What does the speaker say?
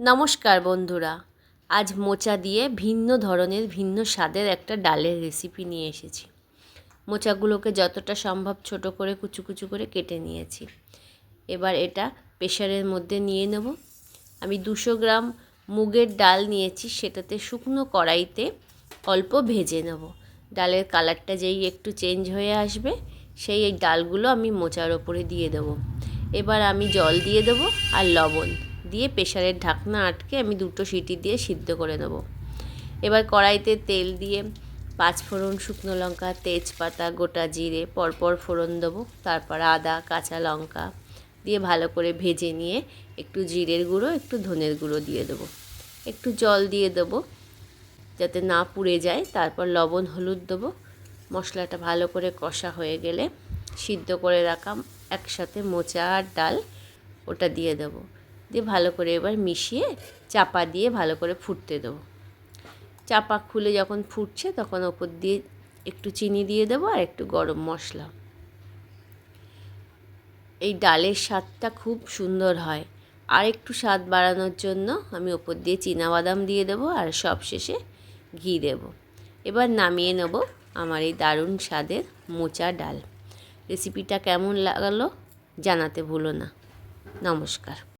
নমস্কার বন্ধুরা, আজ মোচা দিয়ে ভিন্ন ধরনের ভিন্ন স্বাদের একটা ডালের রেসিপি নিয়ে এসেছি। মোচাগুলোকে যতটা সম্ভব ছোট করে কুচু কুচু করে কেটে নিয়েছি। এবার এটা প্রেসারের মধ্যে নিয়ে নেব। আমি 200 গ্রাম মুগের ডাল নিয়েছি, সেটাতে শুকনো কড়াইতে অল্প ভেজে নেব। ডালের কালারটা যেই একটু চেঞ্জ হয়ে আসবে, সেই এই ডালগুলো আমি মোচার ওপরে দিয়ে দেব। এবার আমি জল দিয়ে দেবো আর লবণ দিয়ে প্রেসারের ঢাকনা আটকে আমি 2টো সিটি দিয়ে সিদ্ধ করে নেব। এবার কড়াইতে তেল দিয়ে 5 ফোড়ন, শুকনো লঙ্কা, তেজপাতা, গোটা জিরে পরপর ফোড়ন দেবো। তারপর আদা, কাঁচা লঙ্কা দিয়ে ভালো করে ভেজে নিয়ে একটু জিরের গুঁড়ো, একটু ধনের গুঁড়ো দিয়ে দেবো। একটু জল দিয়ে দেবো যাতে না পুড়ে যায়। তারপর লবণ, হলুদ দেবো। মশলাটা ভালো করে কষা হয়ে গেলে সিদ্ধ করে রাখা একসাথে মোচা আর ডাল ওটা দিয়ে দেবো। দিয়ে ভালো করে এবার মিশিয়ে চাপা দিয়ে ভালো করে ফুটতে দেবো। চাপা খুলে যখন ফুটছে তখন ওপর দিয়ে একটু চিনি দিয়ে দেবো আর একটু গরম মশলা। এই ডালের স্বাদটা খুব সুন্দর হয়। আর একটু স্বাদ বাড়ানোর জন্য আমি ওপর দিয়ে চীনাবাদাম দিয়ে দেবো আর সব শেষে ঘি দেব। এবার নামিয়ে নেব আমার এই দারুণ স্বাদের মোচা ডাল। রেসিপিটা কেমন লাগলো জানাতে ভুলো না। নমস্কার।